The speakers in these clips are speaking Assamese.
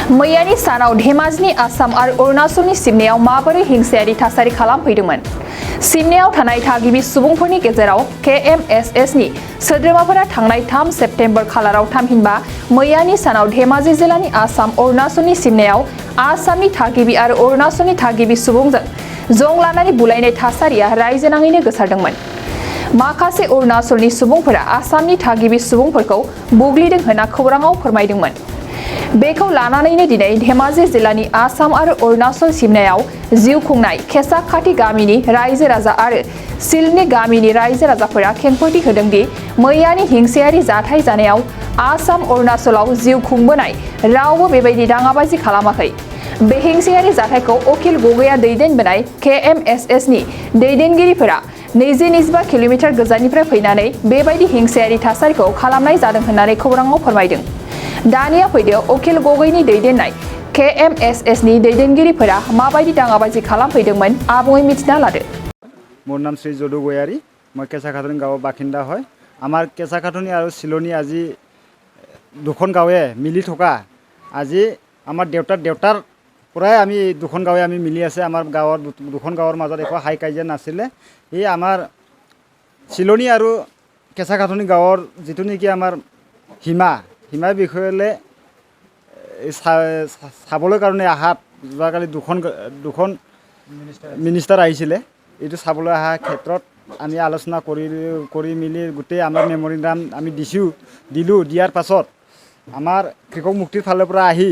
मैयानि सानाव धेमाजिनि आसाम आरो अरुणाचलनि सिमनायाव माबोरै हिंसायारि थासारि खालामफैदोंमोन। सिमनायाव थानाय थागिबि सुबुंफोरनि गेजेराव KMSSनि सोद्रोमाफोरा थांनाय 3 सेप्तेम्बर खालाराव थामहिनबा मैयानि सानाव धेमाजि जिल्लानि आसाम अरुणाचलनि सिमनायाव आसामनि थागिबि आरो अरुणाचलनि थागिबि सुबुंजों जं लानानै बुलायनाय थासारिया रायजो नाङैनो गोसारदोंमोन। माखासे अरुणाचलनि सुबुंफोरा आसामनि थागिबि सुबुंफोरखौ बुग्लिदों होनना खौराङाव फोरमायदोंमोन। बेखौ लानानैनो दिनै धेमाजि जिल्लानि आसाम आरो अरुणाचल सिमनायाव जिउ खुंनाय केसाखाथि गामिनि रायजो राजा आरो सिलनि गामिनि रायजो राजाफोरा खेंफोरथि होदों दि मैयानि हिंसायारि जाथाय जानायाव आसाम अरुणाचलाव जिउ खुंबोनाय रावबो बेबायदि दाङाबाजि खालामाखै। बे हिंसायारि जाथायखौ अखिल गगैआ दैदेनबोनाय KMSSनि दैदेनगिरिफोरा 20-25 किल'मिटार गोजाननिफ्राय फैनानै बेबायदि हिंसायारि थासारिखौ खालामनाय जादों होननानै खौराङाव फोरमायदों। दानिया फैदो अखिल गगैनि दैदेननाय KMSSनि दैदेनगिरिफोरा माबायदि दाङाबाजि खालामफैदोंमोन आबुङै मिथिना लादो। मोर नाम श्री যদু गयारी, मैं केसाखाथुनि गाँव बाखिंदा है। आमार केसाखाथुनि और सिलोनी আজি दुखन गाँवे मिली थका আজি आमार देवतार प्राय आमी दुखन गाँवे आमी मिली आसे। आमार गाँवर दुखन गाँवर मजत एको हाई काजिया नासिले। ये आमार सिलोनी और केसाखाथुनि गाँवर जितु नेকি आमार হিমাৰ বিষয়লৈ চাবলৈ কাৰণে আহাত যোৱাকালি দুখন মিনিষ্টাৰ আহিছিলে। এইটো চাবলৈ অহা ক্ষেত্ৰত আমি আলোচনা কৰি মিলি গোটেই আমাৰ মেমৰিণ্ডাম আমি দিলোঁ। দিয়াৰ পাছত আমাৰ কৃষক মুক্তিৰ ফালৰ পৰা আহি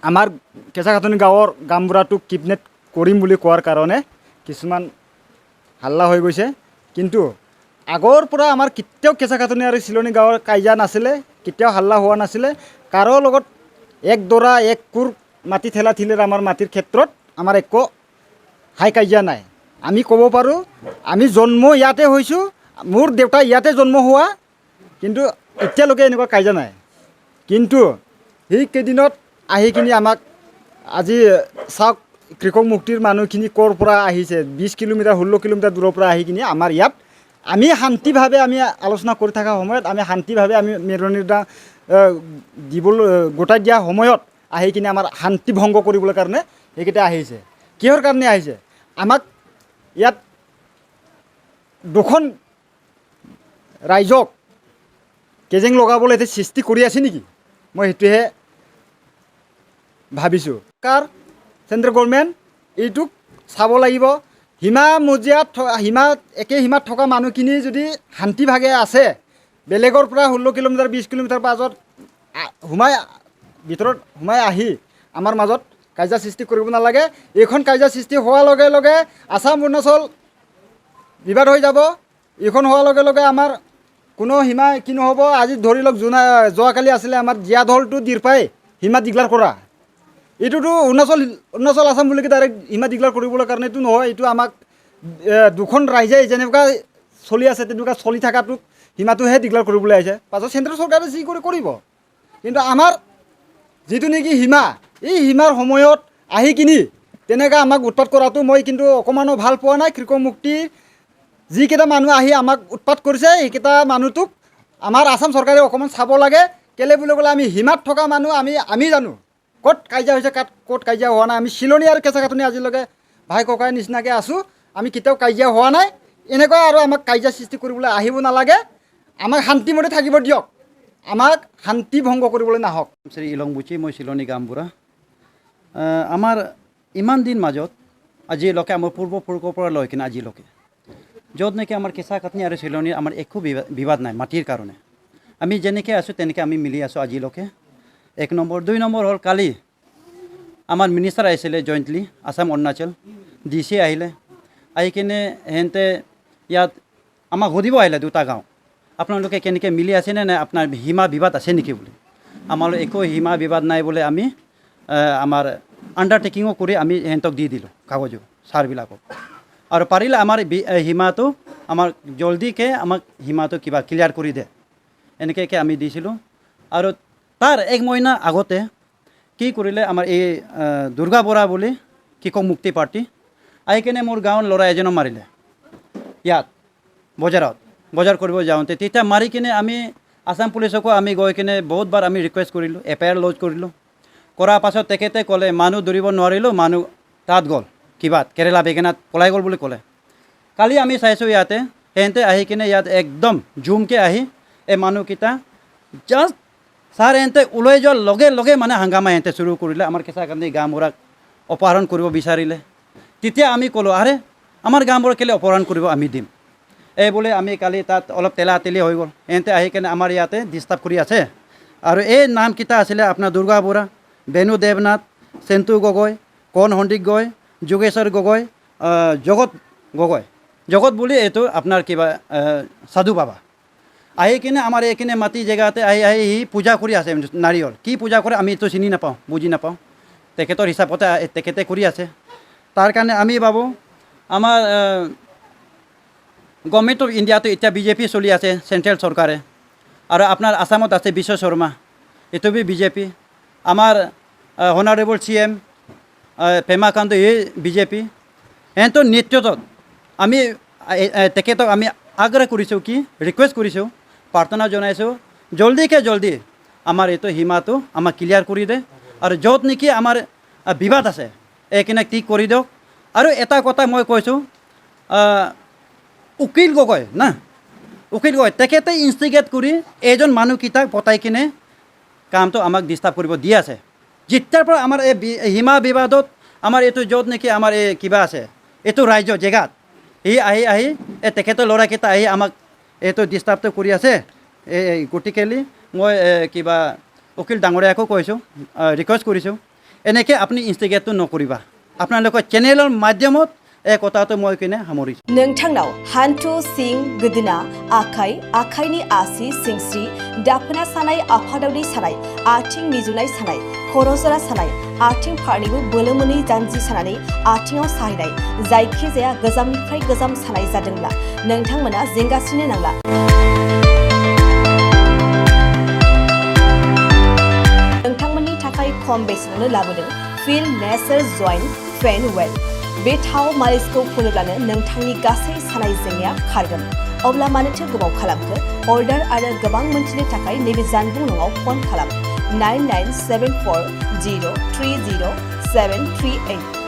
আমাৰ কেঁচাখাটনি গাঁৱৰ গামবুঢ়াটোক কিডনেপ কৰিম বুলি কোৱাৰ কাৰণে কিছুমান হাল্লা হৈ গৈছে। কিন্তু আগৰ পৰা আমাৰ কেতিয়াও কেঁচাখাটনি আৰু চিলনী গাঁৱৰ কাজিয়া নাছিলে, কেতিয়াও হাল্লা হোৱা নাছিলে। কাৰো লগত এক দৰা এক কোৰ মাটি ঠেলা ঠেলিৰ আমাৰ মাটিৰ ক্ষেত্ৰত আমাৰ একো হাই কাজিয়া নাই। আমি ক'ব পাৰোঁ আমি জন্ম ইয়াতে হৈছোঁ, মোৰ দেউতা ইয়াতে জন্ম হোৱা, কিন্তু এতিয়ালৈকে এনেকুৱা কাজিয়া নাই। কিন্তু সেইকেইদিনত আহি কিনি আমাক আজি চাওক কৃষক মুক্তিৰ মানুহখিনি ক'ৰ পৰা আহিছে, 20 কিলোমিটাৰ 16 কিলোমিটাৰ দূৰৰ পৰা আহি কিনি আমাৰ ইয়াত আমি শান্তিভাৱে আমি আলোচনা কৰি থকা সময়ত আমি শান্তিভাৱে আমি মেৰনিডা দিবলৈ গোটাই দিয়া সময়ত আহি কিনে আমাৰ শান্তি ভংগ কৰিবলৈ কাৰণে এইকেইটা আহিছে। কিহৰ কাৰণে আহিছে? আমাক ইয়াত দুখন ৰাইজক কেজেং লগাবলৈ এতিয়া সৃষ্টি কৰি আছে নেকি? মই সেইটোহে ভাবিছোঁ। চেণ্ট্ৰেল গভৰ্ণমেণ্ট এইটোক চাব লাগিব। একে সীমাত থকা মানুহখিনি যদি শান্তিভাৱে আছে, বেলেগৰ পৰা 16 কিলোমিটাৰ 20 কিলোমিটাৰ মাজত ভিতৰত সোমাই আহি আমাৰ মাজত কাজিয়া সৃষ্টি কৰিব নালাগে। এইখন কাজিয়া সৃষ্টি হোৱাৰ লগে লগে আসাম অৰুণাচল বিবাদ হৈ যাব। এইখন হোৱাৰ লগে লগে আমাৰ কোনো সীমা কি নহ'ব। আজি ধৰি লওক যোৱাকালি আছিলে আমাৰ জীয়াঢলটো দিৰপাই সীমা ডিক্লেয়াৰ কৰা। এইটোতো অৰুণাচল আসাম বুলি ডাইৰেক্ট সীমা ডিক্লেয়াৰ কৰিবলৈ কাৰণেতো নহয়। এইটো আমাক দুখন ৰাইজে যেনেকুৱা চলি আছে তেনেকুৱা চলি থকাটোক সীমাটোহে ডিক্লেয়াৰ কৰিবলৈ আহিছে। পাছত চেণ্ট্ৰেল চৰকাৰে যি কৰিব। কিন্তু আমাৰ যিটো নেকি সীমা, এই সীমাৰ সময়ত আহি কিনি তেনেকৈ আমাক উৎপাত কৰাটো মই কিন্তু অকণমানো ভাল পোৱা নাই। কৃষক মুক্তি যিকেইটা মানুহ আহি আমাক উৎপাত কৰিছে সেইকেইটা মানুহটোক আমাৰ আসাম চৰকাৰে অকণমান চাব লাগে। কেলৈ বুলি ক'লে আমি সীমাত থকা মানুহ আমি জানো ক'ত কাজিয়া হৈছে ক'ত কাজিয়া হোৱা নাই। আমি চিলনী আৰু কেঁচাখাটনি আজিলৈকে ভাই ককাই নিচিনাকৈ আছোঁ। আমি কেতিয়াও কাজিয়া হোৱা নাই। এনেকুৱা আৰু আমাক কাজিয়া সৃষ্টি কৰিবলৈ আহিব নালাগে। আমাক শান্তিমতে থাকিব দিয়ক, আমাক শান্তি ভংগ কৰিবলৈ নাহক। শ্ৰী ইলংবুচি, মই চিলনী গামবুঢ়া। আমাৰ ইমান দিন মাজত আজিলৈকে আমাৰ পূৰ্বপুৰুষৰ পৰা লৈ কিনে আজিলৈকে য'ত নেকি আমাৰ কেঁচাখাটনি আৰু চিলনীৰ আমাৰ একো বিবাদ নাই মাটিৰ কাৰণে। আমি যেনেকৈ আছোঁ তেনেকৈ আমি মিলি আছোঁ আজিলৈকে। 1 নম্বৰ। 2 নম্বৰ হ'ল কালি আমাৰ মিনিষ্টাৰ আহিছিলে জইণ্টলি আসাম অৰুণাচল DC আহিলে। আহি কিনে সিহঁতে ইয়াত আমাক সুধিব আহিলে দুটা গাঁও, আপোনালোকে কেনেকৈ মিলি আছেনে নাই, আপোনাৰ সীমা বিবাদ আছে নেকি বুলি। আমাৰ একো সীমা বিবাদ নাই বোলে। আমি আমাৰ আণ্ডাৰটেকিঙো কৰি আমি সিহঁতক দি দিলোঁ কাগজো ছাৰবিলাকক। আৰু পাৰিলে আমাৰ সীমাটো আমাক জলদিকৈ আমাক সীমাটো কিবা ক্লিয়াৰ কৰি দে, এনেকৈ আমি দিছিলোঁ। আৰু তাৰ 1 মহিনা আগতে কি কৰিলে আমাৰ এই দুৰ্গা বৰা বুলি কৃষক মুক্তি পাৰ্টি আহি কিনে মোৰ গাঁৱৰ ল'ৰা এজনক মাৰিলে। ইয়াত বজাৰত বজাৰ কৰিব যাওঁতে তেতিয়া মাৰি কিনে আমি আসাম পুলিচকো আমি গৈ কিনে বহুতবাৰ আমি ৰিকুৱেষ্ট কৰিলোঁ FIR লজ কৰিলোঁ কৰাৰ পাছত তেখেতে ক'লে মানুহ ধৰিব নোৱাৰিলোঁ মানুহ তাত গ'ল কিবাত কেৰেলা বেগেনাত পলাই গ'ল বুলি ক'লে কালি আমি চাইছোঁ ইয়াতে সিহঁতে আহি কিনে ইয়াত একদম জুমকৈ আহি এই মানুহকেইটা জাষ্ট ছাৰ সিহঁতে ওলাই যোৱাৰ লগে লগে মানে হাংগামা সিহঁতে চুৰু কৰিলে আমাৰ কেঁচা কান্দি গাঁওবুঢ়াক অপহৰণ কৰিব বিচাৰিলে তেতিয়া আমি ক'লোঁ আৰে আমাৰ গাঁওবুঢ়াক কেলৈ অপহৰণ কৰিব আমি দিম এই বোলে আমি কালি তাত অলপ তেলাতেলি হৈ গ'ল সিহঁতে আহি কিনে আমাৰ ইয়াতে ডিষ্টাৰ্ব কৰি আছে আৰু এই নামকেইটা আছিলে আপোনাৰ দুৰ্গা বৰা বেনু দেৱনাথ চেন্তু গগৈ কণ সন্দিক গগৈ যোগেশ্বৰ গগৈ জগত বুলি এইটো আপোনাৰ কিবা সাধু বাবা আহি কিনে আমাৰ এইখিনি মাটি জেগাতে আহি সি পূজা কৰি আছে নাৰিয়ল কি পূজা কৰে আমি এইটো চিনি নাপাওঁ বুজি নাপাওঁ তেখেতৰ হিচাপতে তেখেতে কৰি আছে তাৰ কাৰণে আমি ভাবোঁ আমাৰ গভৰ্ণমেণ্ট অফ ইণ্ডিয়াটো এতিয়া BJP চলি আছে চেণ্ট্ৰেল চৰকাৰে আৰু আপোনাৰ আসামত আছে বিশ্ব শৰ্মা এইটো BJP আমাৰ হনাৰেবল CM পেমা খাণ্ডু এই BJP সিহঁতৰ নেতৃত্বত আমি তেখেতক আমি আগ্ৰহ কৰিছোঁ কি ৰিকুৱেষ্ট কৰিছোঁ প্ৰাৰ্থনা জনাইছোঁ জলদিকে জলদি আমাৰ এইটো সীমাটো আমাক ক্লিয়াৰ কৰি দে আৰু য'ত নেকি আমাৰ বিবাদ আছে এইখিনি ঠিক কৰি দিয়ক আৰু এটা কথা মই কৈছোঁ উকিল গগৈ তেখেতে ইনষ্টিগেট কৰি এইজন মানুহকেইটাক পতাই কিনে কামটো আমাক ডিষ্টাৰ্ব কৰিব দি আছে যেতিয়াৰ পৰা আমাৰ এই সীমা বিবাদত আমাৰ এইটো য'ত নেকি আমাৰ এই কিবা আছে এইটো ৰাজ্য জেগাত সি আহি এই তেখেতৰ ল'ৰাকেইটা আহি আমাক এইটো ডিষ্টাৰ্বটো কৰি আছে গতিকেলি মই কিবা উকিল ডাঙৰীয়াকো কৈছোঁ ৰিকুৱেষ্ট কৰিছোঁ এনেকৈ আপুনি ইনষ্টিগেটটো নকৰিবা আপোনালোকৰ চেনেলৰ মাধ্যমত এই কথাটো মই কিনে সামৰিছোঁ नोंथांनाव हान्थु सिं गोदोना आखाइनि आसि सिंस्रि दाफोना सानाय आफादावनि सानाय आथिं मिजुनाय सानाय खर' जरा सानाय आथिं फारनैबो बोलो मोनै जानजि सानानै आथिङाव साहैनाय जायखिजाया गोजामनिफ्राय गोजाम सानाय जादोंब्ला नोंथांमोना जिंगासिनो नांला नोंथांमोननि थाखाय खम बेसेनावनो लाबोदों फिल नेचार जइन्ट फेन वेल बे थाव मालिसखौ फुनोब्लानो नोंथांनि गासै सानाय जेंनाया खारगोन अब्ला मानोथो गोबाव खालामखो अर्डार आरो गोबां मोनथिनो थाखाय नैबे जानबुं नङाव फन खालाम 9974030738